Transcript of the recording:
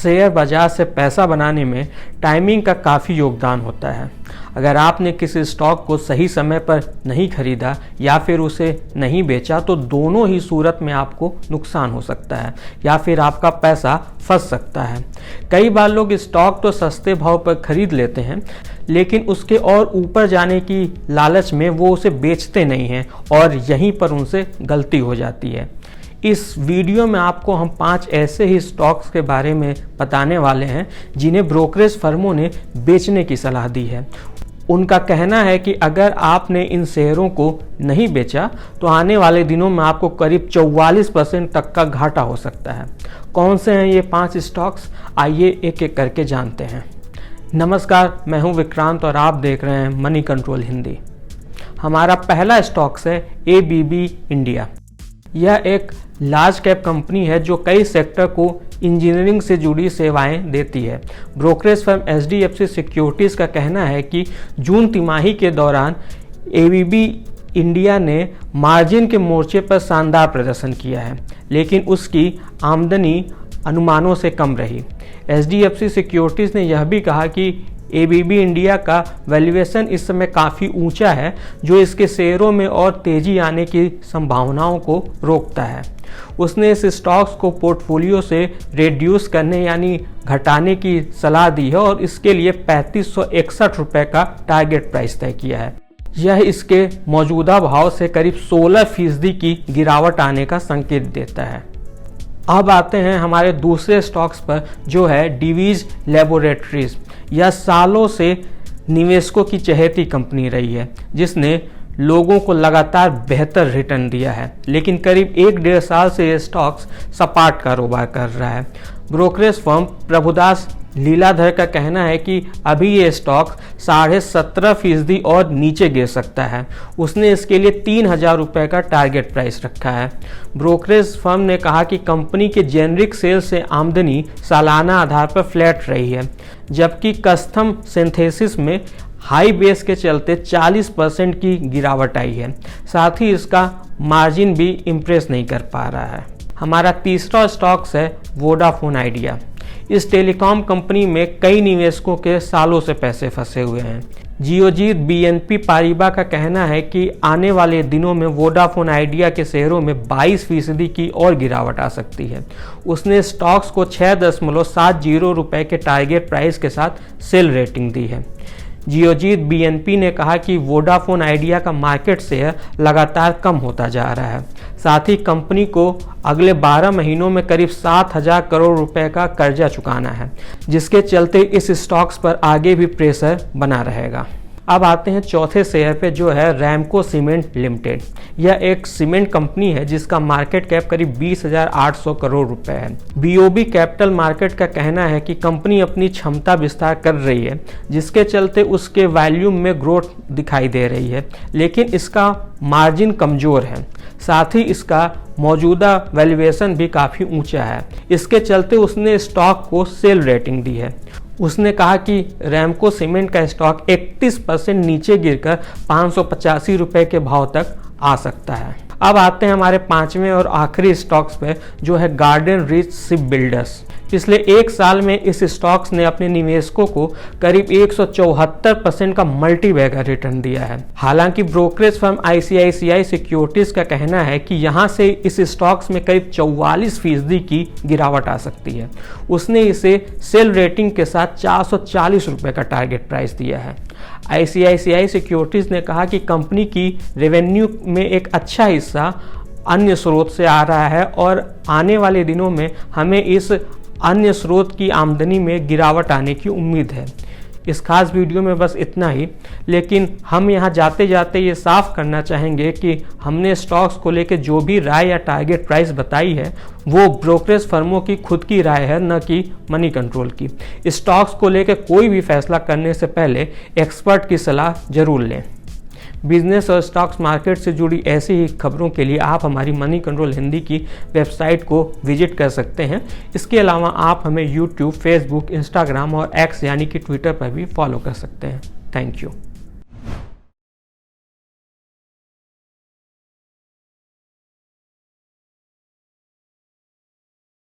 Share बाजार से पैसा बनाने में टाइमिंग का काफ़ी योगदान होता है। अगर आपने किसी स्टॉक को सही समय पर नहीं खरीदा या फिर उसे नहीं बेचा तो दोनों ही सूरत में आपको नुकसान हो सकता है या फिर आपका पैसा फंस सकता है। कई बार लोग स्टॉक तो सस्ते भाव पर खरीद लेते हैं, लेकिन उसके और ऊपर जाने की लालच में वो उसे बेचते नहीं हैं और यहीं पर उनसे गलती हो जाती है। इस वीडियो में आपको हम 5 ऐसे ही स्टॉक्स के बारे में बताने वाले हैं जिन्हें ब्रोकरेज फर्मों ने बेचने की सलाह दी है। उनका कहना है कि अगर आपने इन शेयरों को नहीं बेचा तो आने वाले दिनों में आपको करीब 44% तक का घाटा हो सकता है। कौन से हैं ये 5 स्टॉक्स, आइए एक एक करके जानते हैं। नमस्कार, मैं हूं विक्रांत और आप देख रहे हैं मनी कंट्रोल हिंदी। हमारा पहला स्टॉक्स है ABB इंडिया। यह एक लार्ज कैप कंपनी है जो कई सेक्टर को इंजीनियरिंग से जुड़ी सेवाएं देती है। ब्रोकरेज फर्म HDFC सिक्योरिटीज़ का कहना है कि जून तिमाही के दौरान ABB इंडिया ने मार्जिन के मोर्चे पर शानदार प्रदर्शन किया है, लेकिन उसकी आमदनी अनुमानों से कम रही। HDFC सिक्योरिटीज़ ने यह भी कहा कि ABB इंडिया का वैल्यूएशन इस समय काफ़ी ऊंचा है, जो इसके शेयरों में और तेजी आने की संभावनाओं को रोकता है। उसने इस स्टॉक्स को पोर्टफोलियो से रिड्यूस करने यानी घटाने की सलाह दी है और इसके लिए 3561 रुपये का टारगेट प्राइस तय किया है। यह इसके मौजूदा भाव से करीब 16% की गिरावट आने का संकेत देता है। अब आते हैं हमारे दूसरे स्टॉक्स पर, जो है डिवीज लैबोरेटरीज। यह सालों से निवेशकों की चहेती कंपनी रही है, जिसने लोगों को लगातार बेहतर रिटर्न दिया है, लेकिन करीब 1-1.5 साल से ये स्टॉक्स सपाट कारोबार कर रहा है। ब्रोकरेज फर्म प्रभुदास लीलाधर का कहना है कि अभी ये स्टॉक 17.5% और नीचे गिर सकता है। उसने इसके लिए 3000 रुपये का टारगेट प्राइस रखा है। ब्रोकरेज फर्म ने कहा कि कंपनी के जेनरिक सेल्स से आमदनी सालाना आधार पर फ्लैट रही है, जबकि कस्टम सिंथेसिस में हाई बेस के चलते 40% की गिरावट आई है। साथ ही इसका मार्जिन भी इम्प्रेस नहीं कर पा रहा है। हमारा तीसरा स्टॉक्स है वोडाफोन आइडिया। इस टेलीकॉम कंपनी में कई निवेशकों के सालों से पैसे फंसे हुए हैं। जियोजीत BNP पारिबा का कहना है कि आने वाले दिनों में वोडाफोन आइडिया के शेयरों में 22% की और गिरावट आ सकती है। उसने स्टॉक्स को 6.70 रुपये के टारगेट प्राइस के साथ सेल रेटिंग दी है। जियोजीत BNP ने कहा कि वोडाफोन आइडिया का मार्केट शेयर लगातार कम होता जा रहा है। साथ ही कंपनी को अगले 12 महीनों में करीब 7000 करोड़ रुपए का कर्जा चुकाना है, जिसके चलते इस स्टॉक्स पर आगे भी प्रेशर बना रहेगा। अब आते हैं चौथे शेयर पे, जो है रैमको सीमेंट लिमिटेड। यह एक सीमेंट कंपनी है जिसका मार्केट कैप करीब 20,800 करोड़ रुपए है। BOB कैपिटल मार्केट का कहना है कि कंपनी अपनी क्षमता विस्तार कर रही है, जिसके चलते उसके वॉल्यूम में ग्रोथ दिखाई दे रही है, लेकिन इसका मार्जिन कमज़ोर है। साथ ही इसका मौजूदा वैल्यूएशन भी काफ़ी ऊंचा है। इसके चलते उसने स्टॉक को सेल रेटिंग दी है। उसने कहा कि रैमको सीमेंट का स्टॉक 31% नीचे गिरकर 585 रुपये के भाव तक आ सकता है। अब आते हैं हमारे 5वें और आखिरी स्टॉक्स पे, जो है गार्डन रीच शिप बिल्डर्स। पिछले 1 साल में इस स्टॉक्स ने अपने निवेशकों को करीब 174% का मल्टी बैगर रिटर्न दिया है। हालांकि ब्रोकरेज फर्म ICICI सिक्योरिटीज़ का कहना है कि यहां से इस स्टॉक्स में करीब 44% की गिरावट आ सकती है। उसने इसे सेल रेटिंग के साथ 440 रुपये का टारगेट प्राइस दिया है। ICICI सिक्योरिटीज़ ने कहा कि कंपनी की रेवेन्यू में एक अच्छा हिस्सा अन्य स्रोत से आ रहा है और आने वाले दिनों में हमें इस अन्य स्रोत की आमदनी में गिरावट आने की उम्मीद है। इस खास वीडियो में बस इतना ही, लेकिन हम यहाँ जाते जाते ये साफ करना चाहेंगे कि हमने स्टॉक्स को लेकर जो भी राय या टारगेट प्राइस बताई है वो ब्रोकरेज फर्मों की खुद की राय है, न कि मनी कंट्रोल की। स्टॉक्स को लेकर कोई भी फैसला करने से पहले एक्सपर्ट की सलाह जरूर लें। बिजनेस और स्टॉक्स मार्केट से जुड़ी ऐसी ही खबरों के लिए आप हमारी मनी कंट्रोल हिंदी की वेबसाइट को विजिट कर सकते हैं। इसके अलावा आप हमें यूट्यूब, फेसबुक, इंस्टाग्राम और X यानी कि ट्विटर पर भी फॉलो कर सकते हैं। Thank you.